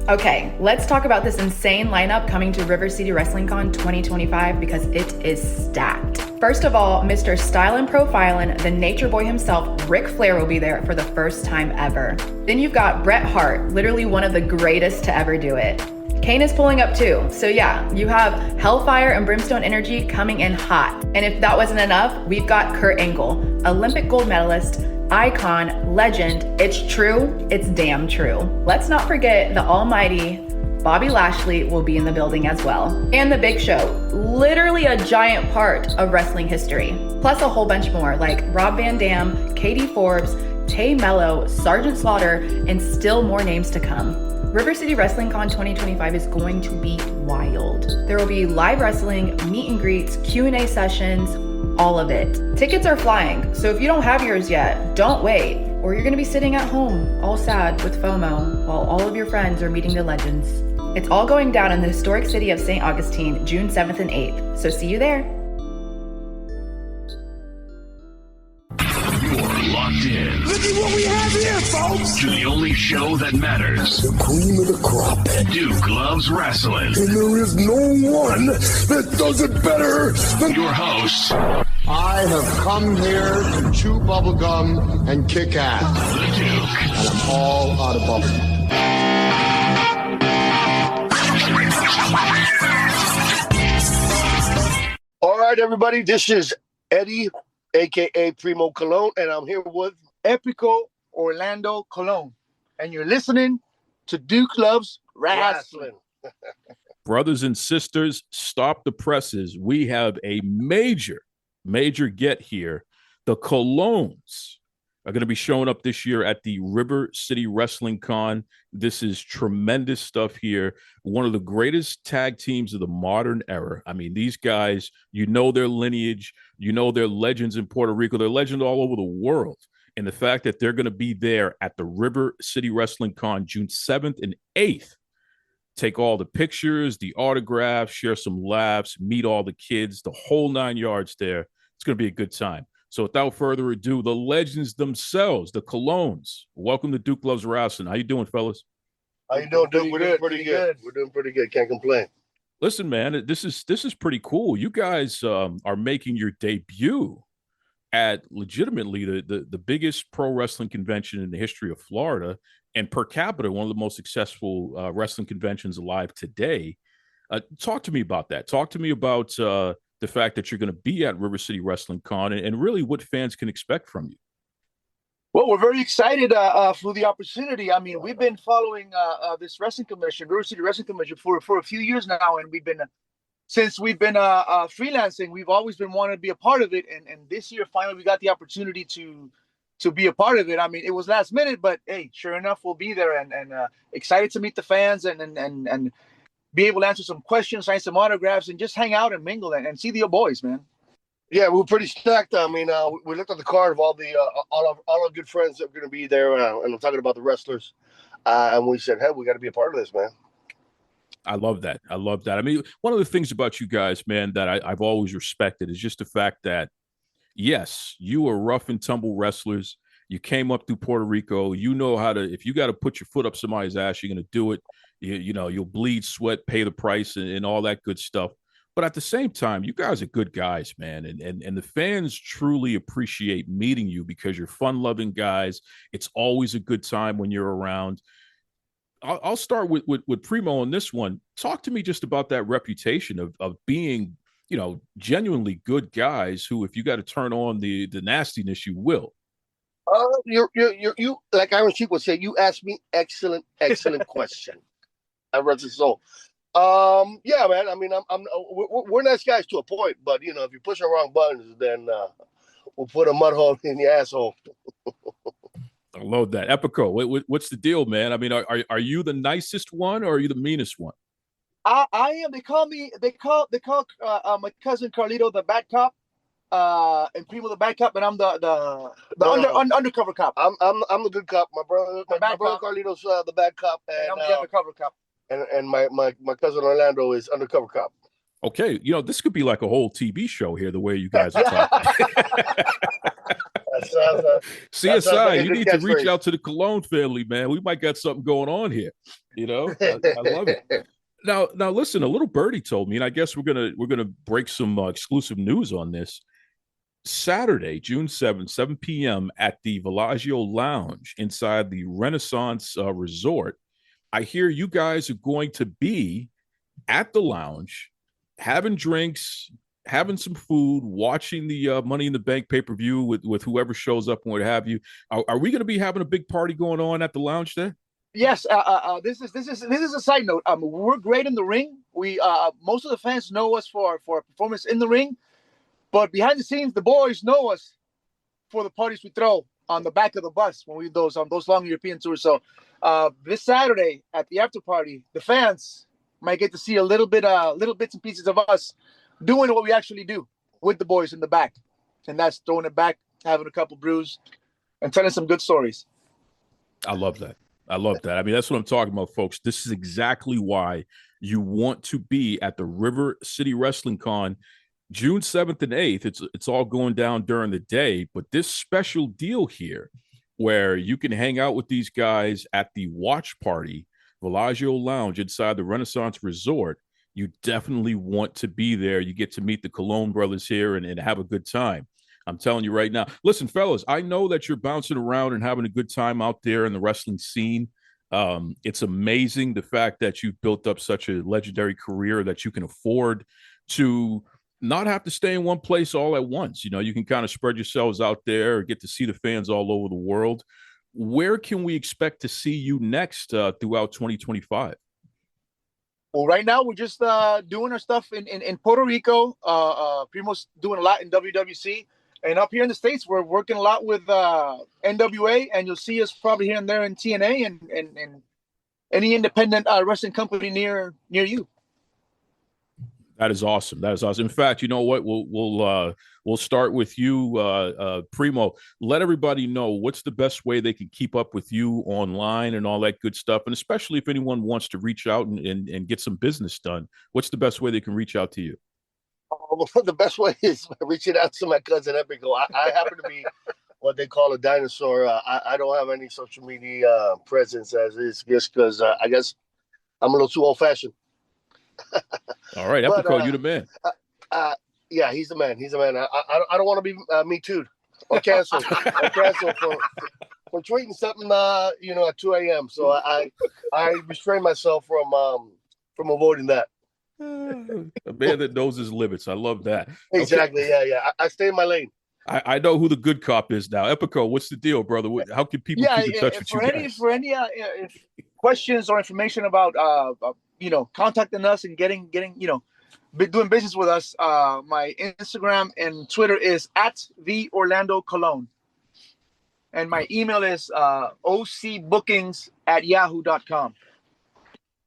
Okay, let's talk about this insane lineup coming to River City Wrestling Con 2025 because it is stacked. First of all, Mr. Style and Profilin', the nature boy himself, Ric Flair, will be there for the first time ever. Then you've got Bret Hart, literally one of the greatest to ever do it. Kane is pulling up too, so yeah, you have Hellfire and Brimstone Energy coming in hot. And if that wasn't enough, we've got Kurt Angle, Olympic gold medalist, icon, legend. It's true, it's damn true. Let's not forget the almighty Bobby Lashley will be in the building as well. And the Big Show, literally a giant part of wrestling history. Plus a whole bunch more like Rob Van Dam, Katie Forbes, Tay Mello, Sergeant Slaughter, and still more names to come. River City Wrestling Con 2025 is going to be wild. There will be live wrestling, meet and greets, Q&A sessions, all of it. Tickets are flying, so if you don't have yours yet, don't wait, or you're gonna be sitting at home, all sad with FOMO, while all of your friends are meeting the legends. It's all going down in the historic city of St. Augustine, June 7th and 8th, so see you there. You're locked in. Look at what we have here, folks! To the only show that matters. The cream of the crop. Duke loves wrestling. And there is no one that does it better than your host. I have come here to chew bubblegum and kick ass. The Duke. And I'm all out of bubblegum. All right, everybody, this is Eddie, a.k.a. Primo Colón, and I'm here with Epico Orlando Colón. And you're listening to Duke Loves Rasslin'. Brothers and sisters, stop the presses. We have a major get here. The Colóns are going to be showing up this year at the River City Wrestling Con. This is tremendous stuff here. One of the greatest tag teams of the modern era. I mean, these guys, you know their lineage, you know they're legends in Puerto Rico, they're legends all over the world. And the fact that they're going to be there at the River City Wrestling Con June 7th and 8th, take all the pictures, the autographs, share some laughs, meet all the kids, the whole 9 yards there. It's going to be a good time. So without further ado, the legends themselves, the Colóns. Welcome to Duke Loves Rasslin'. How you doing, fellas? How you doing, Duke? We're doing pretty good. We're doing pretty good. Can't complain. Listen, man, this is pretty cool. You guys are making your debut at legitimately the biggest pro wrestling convention in the history of Florida, and per capita, one of the most successful wrestling conventions alive today. Talk to me about that. Talk to me about the fact that you're going to be at River City Wrestling Con and really what fans can expect from you. Well, we're very excited for the opportunity. I mean, we've been following this wrestling convention, River City Wrestling Convention, for a few years now, and since we've been freelancing, we've always been wanting to be a part of it, and this year finally we got the opportunity to be a part of it. I mean, it was last minute, but hey, sure enough, we'll be there, and excited to meet the fans and be able to answer some questions, sign some autographs, and just hang out and mingle and see the old boys, man. Yeah, we're pretty stacked. I mean, we looked at the card of all our good friends that are going to be there, and I'm talking about the wrestlers, and we said, hey, we got to be a part of this, man. I love that. I mean, one of the things about you guys, man, that I've always respected is just the fact that, yes, you are rough and tumble wrestlers. You came up through Puerto Rico. You know how to, if you got to put your foot up somebody's ass, you're going to do it. You know, you'll bleed, sweat, pay the price, and all that good stuff. But at the same time, you guys are good guys, man. And the fans truly appreciate meeting you because you're fun-loving guys. It's always a good time when you're around. I'll start with Primo on this one. Talk to me just about that reputation of being, you know, genuinely good guys who, if you got to turn on the nastiness, you will. You like Iron Sheik would say, you asked me excellent question. I read the soul. Yeah, man. I mean, we're nice guys to a point, but you know, if you push the wrong buttons, then we'll put a mud hole in your asshole. I love that. Epico, what's the deal, man? I mean, are you the nicest one or are you the meanest one? I am. They call my cousin Carlito the bad cop, and Primo the bad cop, and I'm the undercover cop. I'm the good cop. My brother Carlito's the bad cop, and I'm the undercover cop. And my cousin Orlando is undercover cop. Okay, you know, this could be like a whole TV show here, the way you guys are talking. CSI, you need to reach out to the Colón family, man. We might got something going on here. You know, I love it. Now, listen. A little birdie told me, and I guess we're gonna break some exclusive news on this. Saturday, June 7th, 7 p.m. at the Villaggio Lounge inside the Renaissance Resort. I hear you guys are going to be at the lounge, having drinks, having some food, watching the Money in the Bank pay-per-view with whoever shows up and what have you. Are we going to be having a big party going on at the lounge there? Yes. This is a side note. We're great in the ring. We most of the fans know us for performance in the ring, but behind the scenes, the boys know us for the parties we throw on the back of the bus when we do those long European tours. So this Saturday at the after party, the fans might get to see little bits and pieces of us doing what we actually do with the boys in the back. And that's throwing it back, having a couple brews, and telling some good stories. I love that. I mean, that's what I'm talking about, folks. This is exactly why you want to be at the River City Wrestling Con June 7th and 8th. It's all going down during the day, but this special deal here where you can hang out with these guys at the watch party, Villaggio Lounge inside the Renaissance Resort, you definitely want to be there. You get to meet the Colón brothers here and have a good time. I'm telling you right now. Listen, fellas, I know that you're bouncing around and having a good time out there in the wrestling scene. It's amazing the fact that you've built up such a legendary career that you can afford to not have to stay in one place all at once. You know, you can kind of spread yourselves out there, get to see the fans all over the world. Where can we expect to see you next throughout 2025? Well, right now we're just doing our stuff in Puerto Rico. Primo's doing a lot in WWC. And up here in the States, we're working a lot with NWA, and you'll see us probably here and there in TNA and any independent wrestling company near you. That is awesome. In fact, you know what? We'll start with you, Primo. Let everybody know what's the best way they can keep up with you online and all that good stuff. And especially if anyone wants to reach out and get some business done, what's the best way they can reach out to you? Well, the best way is reaching out to my cousin Epico. I happen to be what they call a dinosaur. I don't have any social media presence as is, just because I guess I'm a little too old-fashioned. All right, Epico, you the man. Yeah, he's the man. I don't want to be me too or canceled for tweeting something at 2 a.m. So I restrain myself from avoiding that. A man that knows his limits. I love that. Exactly. Okay. Yeah. I stay in my lane. I know who the good cop is now. Epico, what's the deal, brother? How can people keep in touch with you guys? For any questions or information about contacting us and getting doing business with us, my Instagram and Twitter is @theorlandocolon, and my email is ocbookings@yahoo.com.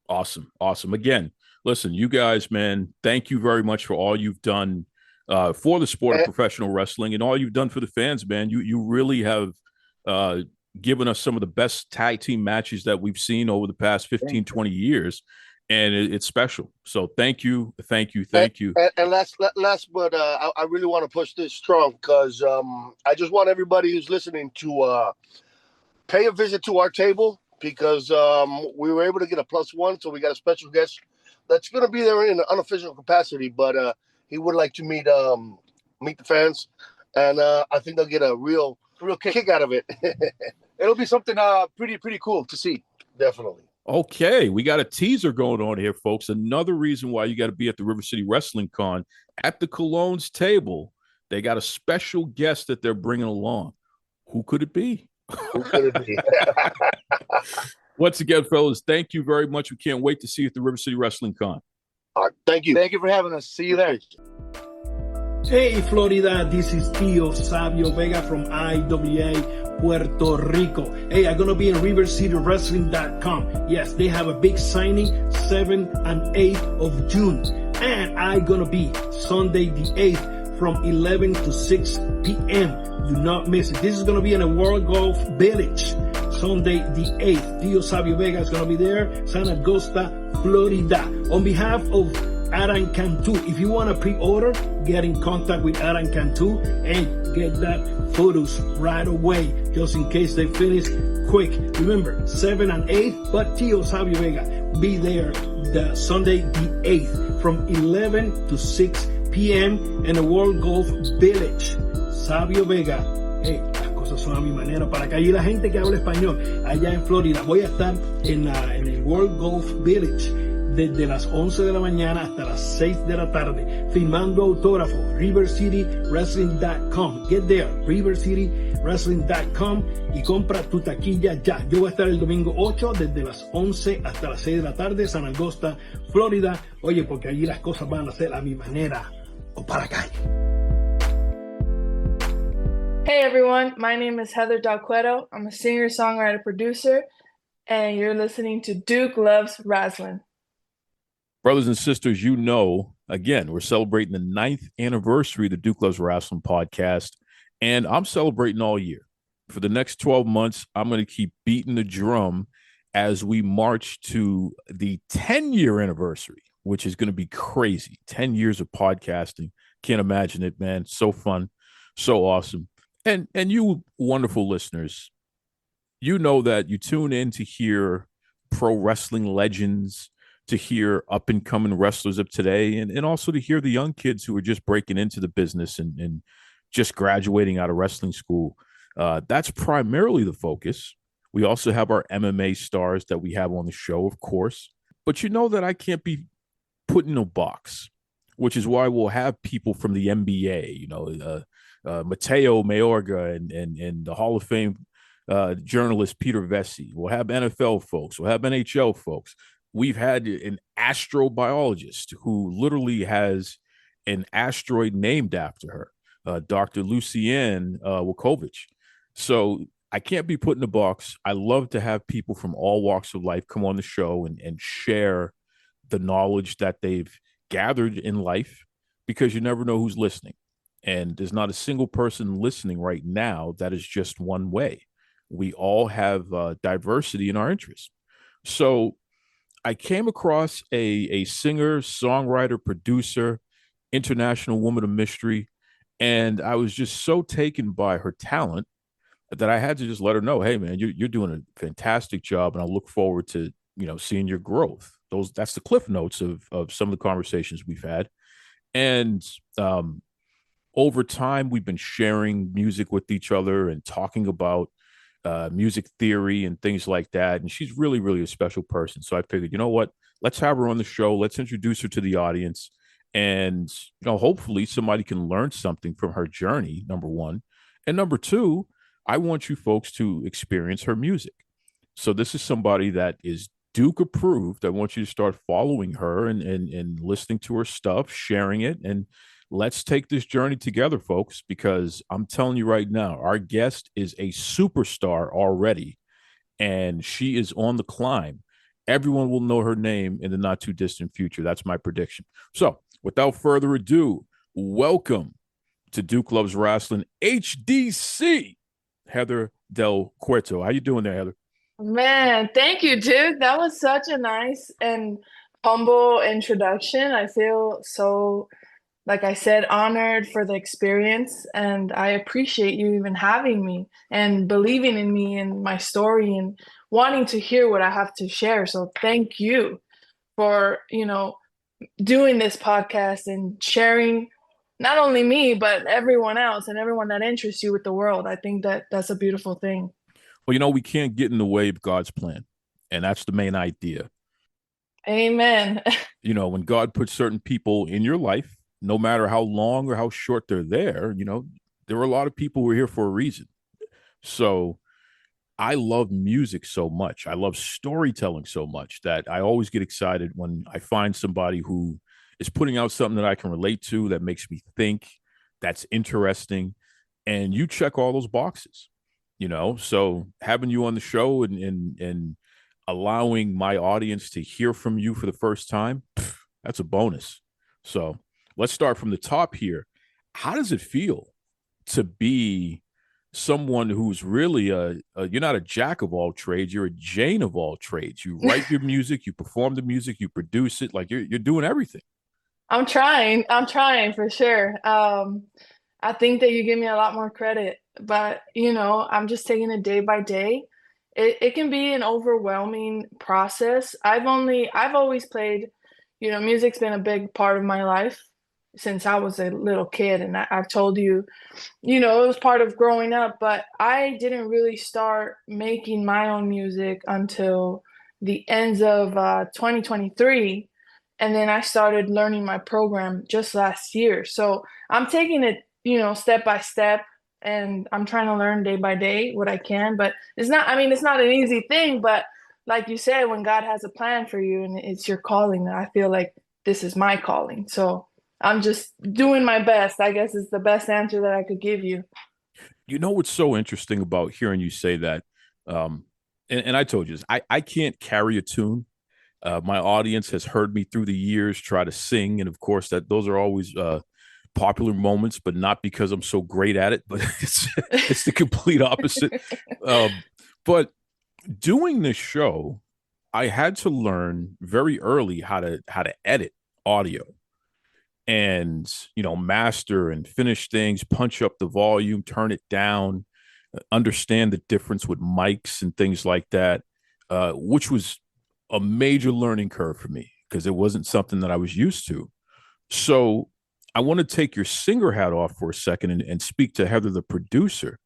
Awesome. Again, listen, you guys, man, thank you very much for all you've done for the sport of professional wrestling and all you've done for the fans, man. You really have given us some of the best tag team matches that we've seen over the past 15, 20 years. And it's special. So thank you. And last, but I really want to push this strong because I just want everybody who's listening to pay a visit to our table because we were able to get a +1. So we got a special guest that's going to be there in an unofficial capacity, but he would like to meet the fans, and I think they'll get a real kick out of it. It'll be something pretty cool to see. Definitely. Okay, we got a teaser going on here, folks. Another reason why you got to be at the River City Wrestling Con at the Colón's table. They got a special guest that they're bringing along. Who could it be? Once again, fellas, thank you very much. We can't wait to see you at the River City Wrestling Con. All right, thank you. Thank you for having us. See you there. Hey, Florida, this is Tio Savio Vega from IWA Puerto Rico. Hey, I'm going to be in RiverCityWrestling.com. Yes, they have a big signing 7 and 8 of June. And I'm going to be Sunday the 8th from 11 to 6 p.m. Do not miss it. This is going to be in a World Golf Village. Sunday the 8th. Tio Savio Vega is going to be there. San Augusta, Florida. On behalf of Aran Cantu, if you want to pre-order, get in contact with Aran Cantu and get that photos right away, just in case they finish quick. Remember, 7 and 8, but Tio Sabio Vega be there the Sunday the 8th from 11 to 6 p.m. in the World Golf Village. Sabio Vega. Hey, las cosas son a mi manera para que allí la gente que habla español allá en Florida. Voy a estar en el World Golf Village desde las 11 de la mañana hasta las 6 de la tarde, firmando autógrafo. RiverCityWrestling.com. Get there, RiverCityWrestling.com, y compra tu taquilla ya. Yo voy a estar el domingo 8 desde las 11 hasta las 6 de la tarde, San Angosta, Florida. Oye, porque allí las cosas van a ser a mi manera o para calle. Hey everyone, my name is Heather Del Cueto. I'm a singer-songwriter producer, and you're listening to Duke Loves Rasslin. Brothers and sisters, you know, again, we're celebrating the 9th anniversary of the Duke Loves Wrestling podcast, and I'm celebrating all year. For the next 12 months, I'm going to keep beating the drum as we march to the 10-year anniversary, which is going to be crazy. 10 years of podcasting. Can't imagine it, man. So fun, so awesome. And you wonderful listeners, you know that you tune in to hear pro wrestling legends, to hear up-and-coming wrestlers of today, and also to hear the young kids who are just breaking into the business and just graduating out of wrestling school. That's primarily the focus. We also have our MMA stars that we have on the show, of course. But you know that I can't be put in a box, which is why we'll have people from the NBA, you know, Mateo Mayorga and the Hall of Fame journalist Peter Vesey. We'll have NFL folks. We'll have NHL folks. We've had an astrobiologist who literally has an asteroid named after her, Dr. Lucienne Wukovich. So I can't be put in a box. I love to have people from all walks of life come on the show and share the knowledge that they've gathered in life, because you never know who's listening. And there's not a single person listening right now that is just one way. We all have diversity in our interests. So I came across a singer, songwriter, producer, international woman of mystery, and I was just so taken by her talent that I had to just let her know, hey man, you're doing a fantastic job, and I look forward to, you know, seeing your growth. That's the cliff notes of some of the conversations we've had. And over time, we've been sharing music with each other and talking about music theory and things like that. And she's really, really a special person. So I figured, you know what? Let's have her on the show. Let's introduce her to the audience. And, you know, hopefully somebody can learn something from her journey, number one. And number two, I want you folks to experience her music. So this is somebody that is Duke approved. I want you to start following her and listening to her stuff, sharing it. And let's take this journey together, folks, because I'm telling you right now, our guest is a superstar already, and she is on the climb. Everyone will know her name in the not too distant future. That's my prediction. So without further ado, welcome to Duke Loves Wrestling HDC, Heather Del Cueto. How you doing there, Heather? Man, thank you, Duke. That was such a nice and humble introduction. I feel so, like I said, honored for the experience, and I appreciate you even having me and believing in me and my story and wanting to hear what I have to share. So thank you for, you know, doing this podcast and sharing not only me, but everyone else and everyone that interests you with the world. I think that that's a beautiful thing. Well, you know, we can't get in the way of God's plan, and that's the main idea. Amen. You know, when God puts certain people in your life, no matter how long or how short they're there, you know, there are a lot of people who are here for a reason. So I love music so much. I love storytelling so much that I always get excited when I find somebody who is putting out something that I can relate to, that makes me think, that's interesting. And you check all those boxes, you know, so having you on the show and allowing my audience to hear from you for the first time, that's a bonus. So let's start from the top here. How does it feel to be someone who's really you're not a jack of all trades, you're a Jane of all trades? You write your music, you perform the music, you produce it, like you're doing everything. I'm trying for sure. I think that you give me a lot more credit, but I'm just taking it day by day. It can be an overwhelming process. I've always played, music's been a big part of my life since I was a little kid. And I've told you, it was part of growing up, but I didn't really start making my own music until the ends of 2023. And then I started learning my program just last year. So I'm taking it, step by step, and I'm trying to learn day by day what I can. But it's not an easy thing, but like you said, when God has a plan for you and it's your calling, I feel like this is my calling. So I'm just doing my best, I guess is the best answer that I could give you. You know what's so interesting about hearing you say that? And I told you this, I can't carry a tune. My audience has heard me through the years try to sing. And of course, those are always popular moments, but not because I'm so great at it, but it's the complete opposite. But doing this show, I had to learn very early how to edit audio and master and finish things, punch up the volume, turn it down, understand the difference with mics and things like that, which was a major learning curve for me because it wasn't something that I was used to. So I want to take your singer hat off for a second and speak to Heather, the producer.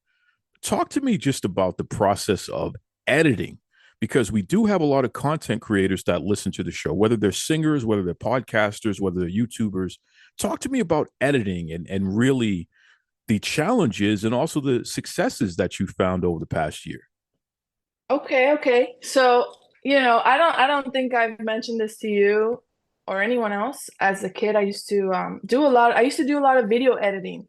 Talk to me just about the process of editing, because we do have a lot of content creators that listen to the show, whether they're singers, whether they're podcasters, whether they're YouTubers. Talk to me about editing and really the challenges and also the successes that you found over the past year. Okay. So, I don't think I've mentioned this to you or anyone else. As a kid, I used to do a lot of video editing.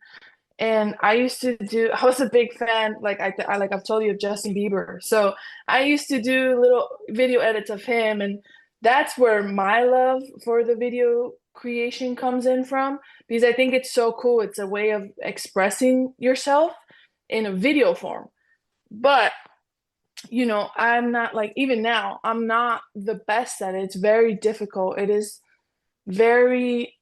And I was a big fan, like I've told you, of Justin Bieber. So I used to do little video edits of him, and that's where my love for the video creation comes in from, because I think it's so cool. It's a way of expressing yourself in a video form. But I'm not, like, even now, I'm not the best at it. It's very difficult. It is very,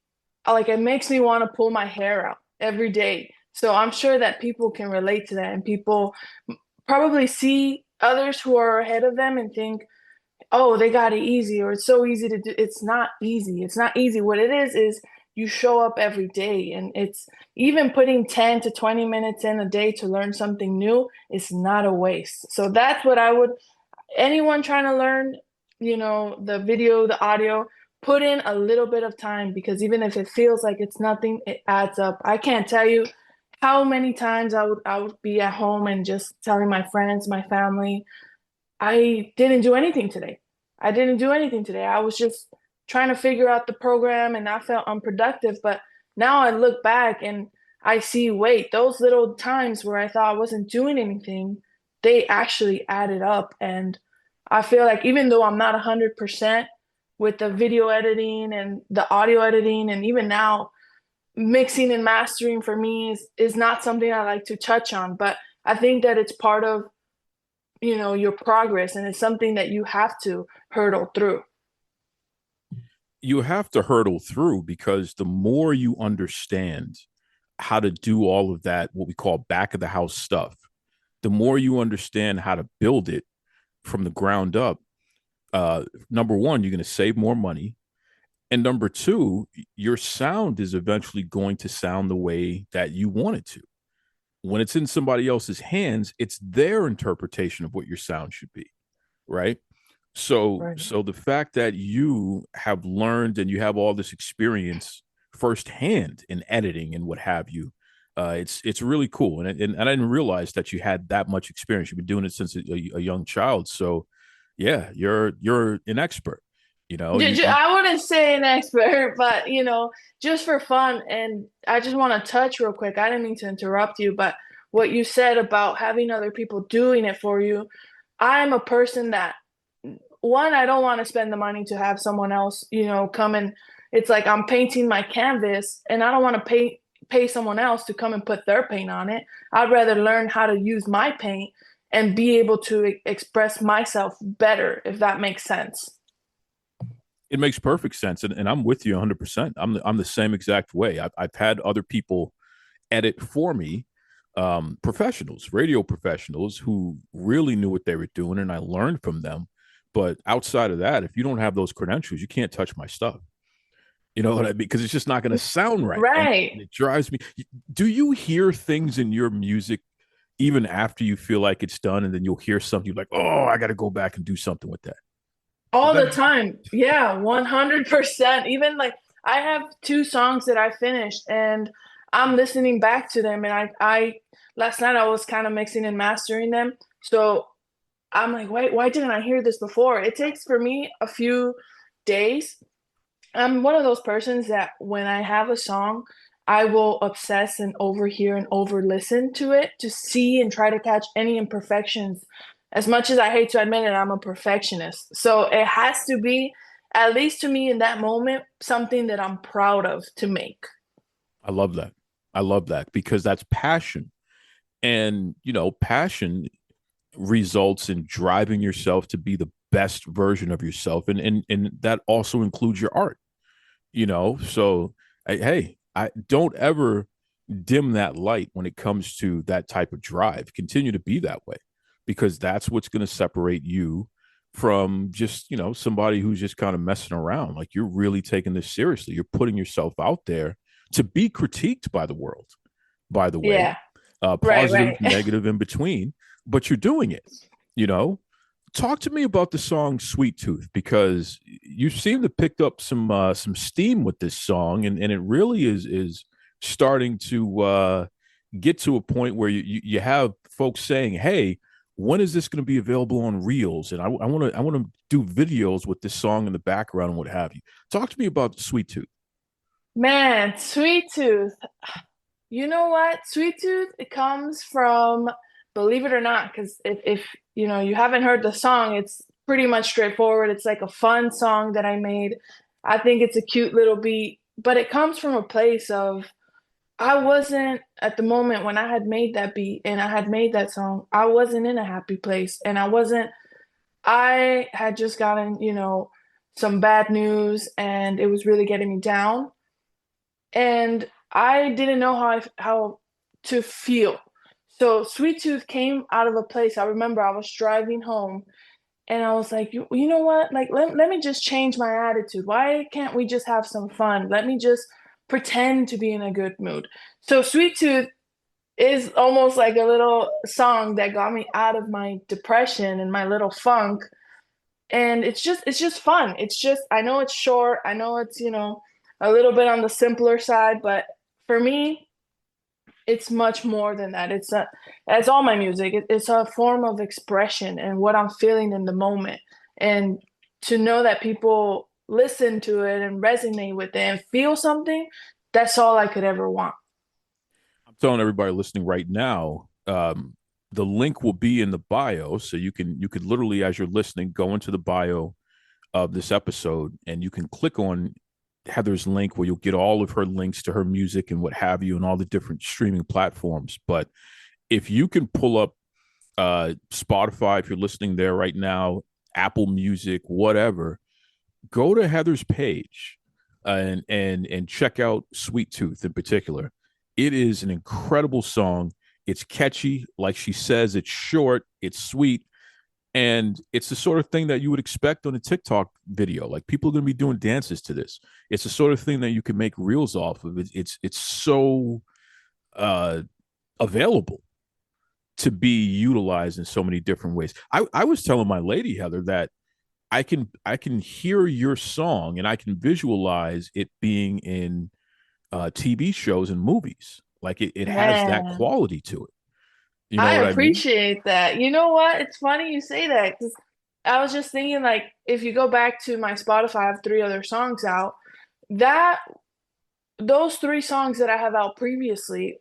like, it makes me want to pull my hair out every day. So I'm sure that people can relate to that, and people probably see others who are ahead of them and think, oh, they got it easy, or it's so easy to do. It's not easy. It's not easy. What it is you show up every day, and it's even putting 10 to 20 minutes in a day to learn something new is not a waste. So that's what anyone trying to learn, the video, the audio, put in a little bit of time, because even if it feels like it's nothing, it adds up. I can't tell you how many times I would be at home and just telling my friends, my family, I didn't do anything today. I was just trying to figure out the program, and I felt unproductive. But now I look back and I see, wait, those little times where I thought I wasn't doing anything, they actually added up. And I feel like even though I'm not 100% with the video editing and the audio editing, and even now mixing and mastering for me is not something I like to touch on, but I think that it's part of, your progress, and it's something that you have to hurdle through. You have to hurdle through, because the more you understand how to do all of that, what we call back of the house stuff, the more you understand how to build it from the ground up. Number one, you're going to save more money. And number two, your sound is eventually going to sound the way that you want it to. When it's in somebody else's hands, it's their interpretation of what your sound should be, right? So the fact that you have learned and you have all this experience firsthand in editing and what have you, it's really cool. And I didn't realize that you had that much experience. You've been doing it since a young child. So yeah, you're an expert. I wouldn't say an expert, but just for fun. And I just want to touch real quick. I didn't mean to interrupt you, but what you said about having other people doing it for you, I'm a person that, one, I don't want to spend the money to have someone else, come and it's like I'm painting my canvas, and I don't want to pay someone else to come and put their paint on it. I'd rather learn how to use my paint and be able to express myself better, if that makes sense. It makes perfect sense. And I'm with you 100%. I'm the same exact way. I've had other people edit for me professionals, radio professionals who really knew what they were doing, and I learned from them. But outside of that, if you don't have those credentials, you can't touch my stuff. You know what I mean? Because it's just not going to sound right. Right. And it drives me. Do you hear things in your music even after you feel like it's done, and then you'll hear something like, oh, I got to go back and do something with that? All the time. Yeah, 100%. Even like I have 2 songs that I finished and I'm listening back to them, and I last night I was kind of mixing and mastering them. So I'm like, wait, why didn't I hear this before? It takes for me a few days. I'm one of those persons that when I have a song, I will obsess and overhear and over listen to it to see and try to catch any imperfections. As much as I hate to admit it, I'm a perfectionist. So it has to be, at least to me in that moment, something that I'm proud of to make. I love that. I love that because that's passion. And, you know, passion results in driving yourself to be the best version of yourself. And that also includes your art, you know? So, hey, I don't ever dim that light when it comes to that type of drive. Continue to be that way because that's what's going to separate you from just, you know, somebody who's just kind of messing around. Like you're really taking this seriously. You're putting yourself out there to be critiqued by the world, by the way. Yeah. Positive, right. negative, in between, but you're doing it, you know. Talk to me about the song Sweet Tooth, because you seem to pick up some steam with this song, and it really is starting to get to a point where you have folks saying, hey, when is this going to be available on Reels? And I want to do videos with this song in the background and what have you. Talk to me about Sweet Tooth. Man, Sweet Tooth. You know what? Sweet Tooth, it comes from, believe it or not, because if you know you haven't heard the song, it's pretty much straightforward. It's like a fun song that I made. I think it's a cute little beat, but it comes from a place of I wasn't at the moment when I had made that beat and I had made that song, I wasn't in a happy place. And I had just gotten, you know, some bad news and it was really getting me down. And I didn't know how to feel. So Sweet Tooth came out of a place. I remember I was driving home and I was like, you know what? Like, let me just change my attitude. Why can't we just have some fun? Let me just pretend to be in a good mood. So Sweet Tooth is almost like a little song that got me out of my depression and my little funk. And it's just fun. It's just, I know it's short. I know it's, you know, a little bit on the simpler side, but for me, it's much more than that. As all my music, it's a form of expression and what I'm feeling in the moment. And to know that people listen to it and resonate with it and feel something, that's all I could ever want. I'm telling everybody listening right now, the link will be in the bio. So you could literally, as you're listening, go into the bio of this episode and you can click on Heather's link where you'll get all of her links to her music and what have you and all the different streaming platforms. But if you can pull up Spotify, if you're listening there right now, Apple Music, whatever, go to Heather's page and check out Sweet Tooth in particular. It is an incredible song. It's catchy. Like she says, it's short, it's sweet. And it's the sort of thing that you would expect on a TikTok video. Like people are going to be doing dances to this. It's the sort of thing that you can make reels off of. It's so available to be utilized in so many different ways. I was telling my lady, Heather, that I can hear your song and I can visualize it being in TV shows and movies. Like it has that quality to it. You know I what appreciate I mean? that. You know what? It's funny you say that because I was just thinking, like, if you go back to my Spotify, I have 3 other songs out. Those 3 songs that I have out previously,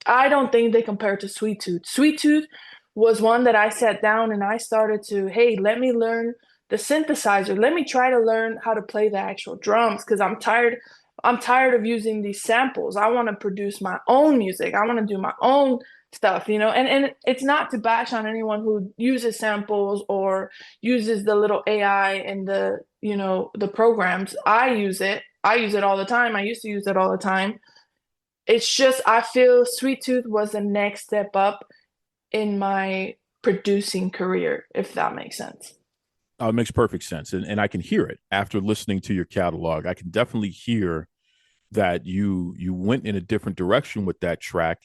I don't think they compare to Sweet Tooth. Sweet Tooth was one that I sat down and I started to, hey, let me learn the synthesizer. Let me try to learn how to play the actual drums because I'm tired of using these samples. I want to produce my own music. I want to do my own stuff, you know, and it's not to bash on anyone who uses samples or uses the little AI and the, you know, the programs. I use it all the time. I used to use it all the time. it's just I feel Sweet Tooth was the next step up in my producing career, if that makes sense. It makes perfect sense. And I can hear it after listening to your catalog. I can definitely hear that you went in a different direction with that track.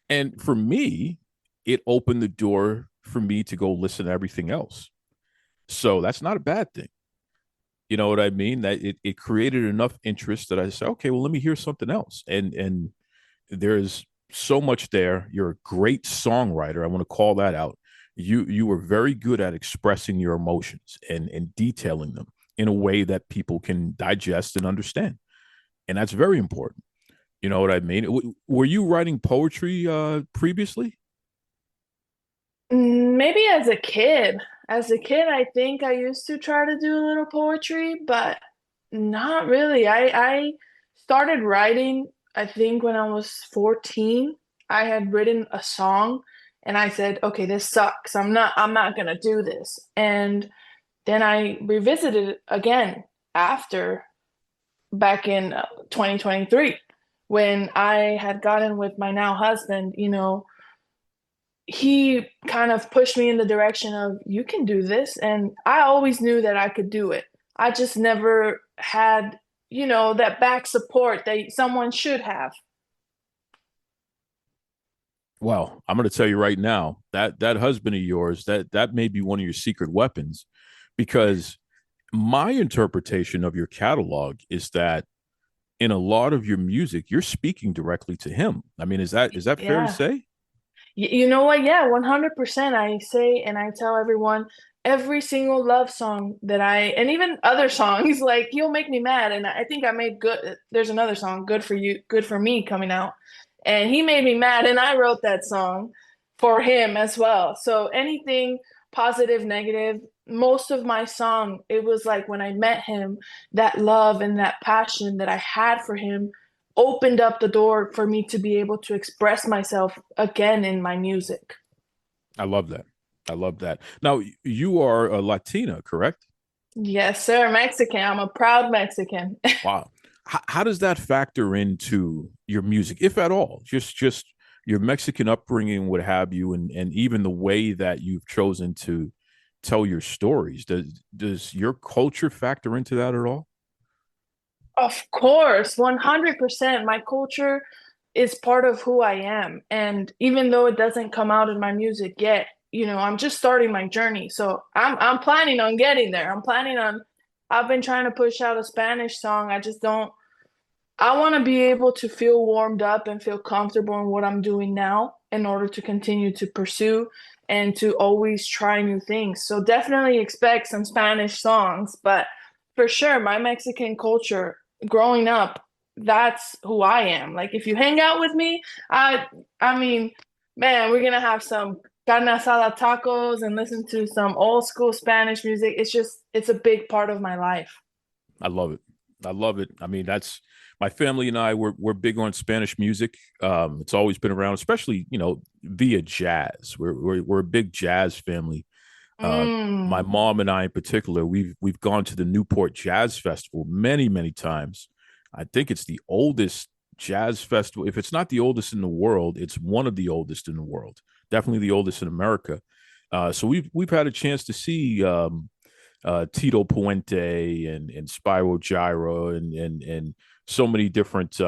And for me, it opened the door for me to go listen to everything else. So that's not a bad thing. You know what I mean? That it created enough interest that I said, okay, well, let me hear something else. And there's so much there. You're a great songwriter. I want to call that out. You were very good at expressing your emotions and detailing them in a way that people can digest and understand. And that's very important. You know what I mean? Were you writing poetry previously? Maybe as a kid. As a kid, I think I used to try to do a little poetry, but not really. I started writing, I think when I was 14. I had written a song and I said, okay, this sucks. I'm not gonna do this. And then I revisited it again after back in 2023 when I had gotten with my now husband, he kind of pushed me in the direction of you can do this, and I always knew that I could do it. I just never had, that back support that someone should have. Well, I'm going to tell you right now that that husband of yours, that may be one of your secret weapons, because my interpretation of your catalog is that in a lot of your music, you're speaking directly to him. I mean, is that fair to Yeah. say? You know what? Yeah, 100%. I say and I tell everyone every single love song and even other songs, like You'll Make Me Mad. And I think I made there's another song, Good for You, Good for Me, coming out. And he made me mad, and I wrote that song for him as well. So anything positive, negative, most of my song, it was like when I met him, that love and that passion that I had for him opened up the door for me to be able to express myself again in my music. I love that. I love that. Now, you are a Latina, correct? Yes, sir. Mexican. I'm a proud Mexican. Wow. How does that factor into your music, if at all? Just your Mexican upbringing, what have you, and even the way that you've chosen to tell your stories. Does your culture factor into that at all? Of course, 100%. My culture is part of who I am. And even though it doesn't come out in my music yet, I'm just starting my journey. So I'm planning on getting there. I've been trying to push out a Spanish song. I want to be able to feel warmed up and feel comfortable in what I'm doing now in order to continue to pursue and to always try new things. So definitely expect some Spanish songs, but for sure, my Mexican culture growing up, that's who I am. Like if you hang out with me, I mean, man, we're gonna have some carne asada tacos and listen to some old school Spanish music. It's a big part of my life. I love it. I love it. I mean, that's my family and I. We're big on Spanish music. It's always been around, especially via jazz. We're a big jazz family. My mom and I, in particular, we've gone to the Newport Jazz Festival many times. I think it's the oldest jazz festival. If it's not the oldest in the world, it's one of the oldest in the world. Definitely the oldest in America. So we've had a chance to see Tito Puente and Spyro Gyra and so many different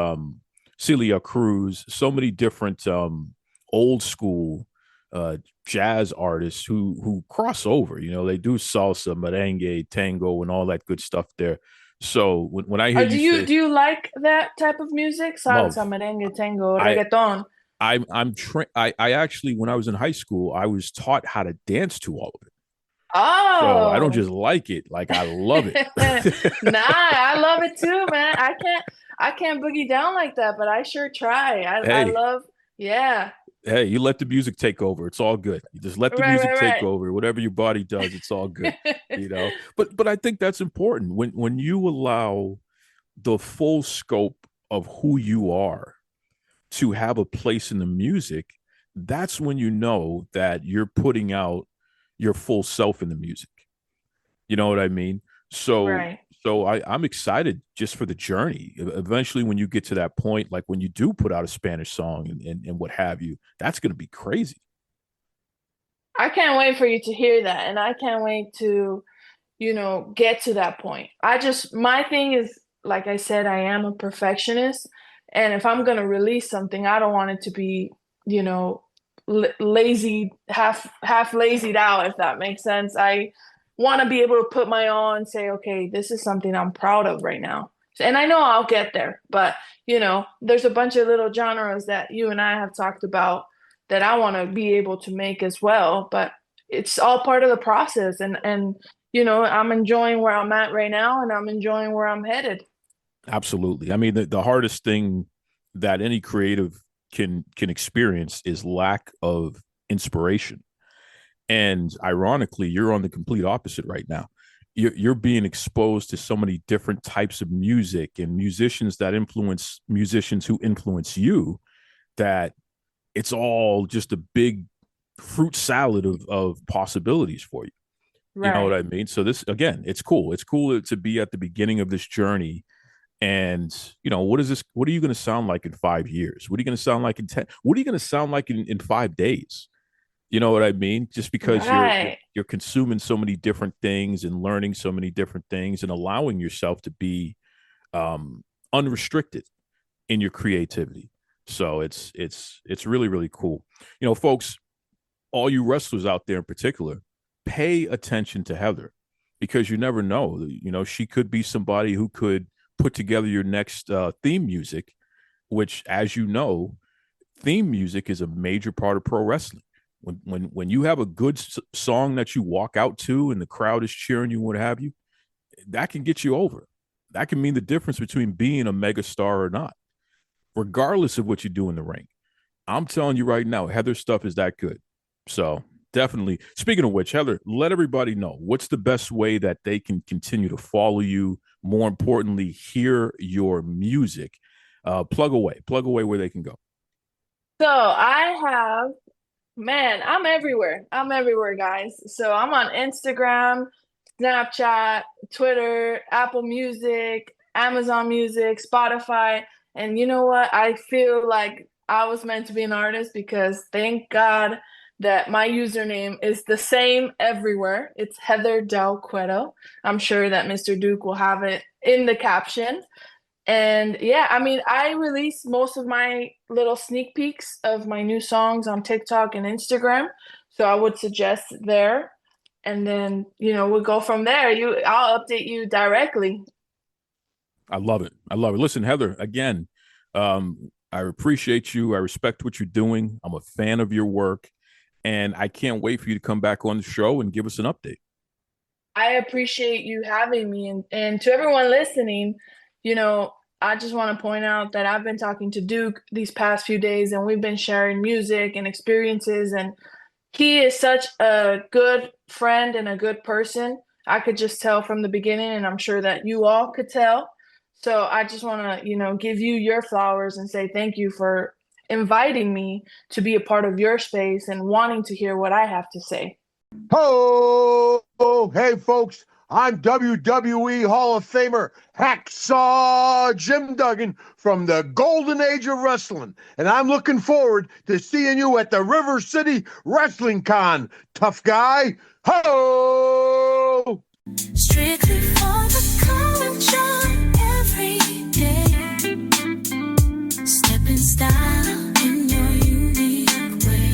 Celia Cruz, so many different old school jazz artists who cross over. They do salsa, merengue, tango, and all that good stuff there. So when I hear do you like that type of music? love, Salsa, merengue, tango, I reggaeton. I actually, when I was in high school, I was taught how to dance to all of it. So I don't Oh. just like it, like I love it. Nah, I love it too, man. I can't boogie down like that, but I sure try. I Hey, love, yeah. hey, you let the music take over. It's all good. You just let the Right, music take right, over. Whatever your body does, it's all good. right. But I think that's important when you allow the full scope of who you are to have a place in the music. That's when you know that you're putting out your full self in the music. You know what I mean? So Right. So I'm excited just for the journey. Eventually, when you get to that point, like when you do put out a Spanish song and what have you, that's going to be crazy. I can't wait for you to hear that. And I can't wait to, get to that point. My thing is, like I said, I am a perfectionist. And if I'm going to release something, I don't want it to be, lazy, half lazied out, if that makes sense. I want to be able to put my all and say, okay, this is something I'm proud of right now. And I know I'll get there, but there's a bunch of little genres that you and I have talked about that I want to be able to make as well, but it's all part of the process. And I'm enjoying where I'm at right now, and I'm enjoying where I'm headed. Absolutely. I mean, the hardest thing that any creative can experience is lack of inspiration. And ironically, you're on the complete opposite right now. You're being exposed to so many different types of music and musicians that influence musicians who influence you, that it's all just a big fruit salad of possibilities for you. Right. You know what I mean? So this, again, it's cool. It's cool to be at the beginning of this journey. And, what are you going to sound like in 5 years? What are you going to sound like in 10? What are you going to sound like in 5 days? You know what I mean? Just because you're consuming so many different things and learning so many different things and allowing yourself to be unrestricted in your creativity. So it's really, really cool. Folks, all you wrestlers out there in particular, pay attention to Heather, because you never know. She could be somebody who could put together your next theme music, which, as you know, theme music is a major part of pro wrestling. When you have a good song that you walk out to and the crowd is cheering you, what have you, that can get you over. That can mean the difference between being a mega star or not, regardless of what you do in the ring. I'm telling you right now, Heather's stuff is that good. So definitely. Speaking of which, Heather, let everybody know what's the best way that they can continue to follow you. More importantly, hear your music. Plug away where they can go. So I'm everywhere. I'm everywhere, guys. So I'm on Instagram, Snapchat, Twitter, Apple Music, Amazon Music, Spotify. And you know what? I feel like I was meant to be an artist, because thank God that my username is the same everywhere. It's Heather Del Cueto. I'm sure that Mr. Duke will have it in the caption. And yeah, I mean, I release most of my little sneak peeks of my new songs on TikTok and Instagram. So I would suggest there. And then, we'll go from there. I'll update you directly. I love it. Listen, Heather, again, I appreciate you. I respect what you're doing. I'm a fan of your work. And I can't wait for you to come back on the show and give us an update. I appreciate you having me. And to everyone listening, I just want to point out that I've been talking to Duke these past few days, and we've been sharing music and experiences. And he is such a good friend and a good person. I could just tell from the beginning, and I'm sure that you all could tell. So I just want to, give you your flowers and say thank you for inviting me to be a part of your space and wanting to hear what I have to say. Oh, hey, folks. I'm WWE Hall of Famer Hacksaw Jim Duggan from the golden age of wrestling. And I'm looking forward to seeing you at the River City Wrestling Con. Tough guy. Ho! Strictly for the culture every day. Stepping style in your unique way.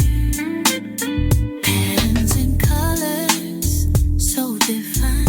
Patterns and colors so divine.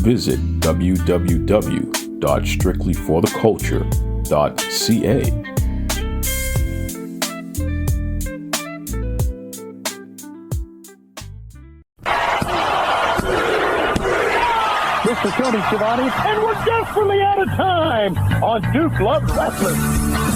Visit www.heatherdelcueto.com www.strictlyfortheculture.ca. This is Tony Schiavone, and we're desperately out of time on Duke Loves Wrestling.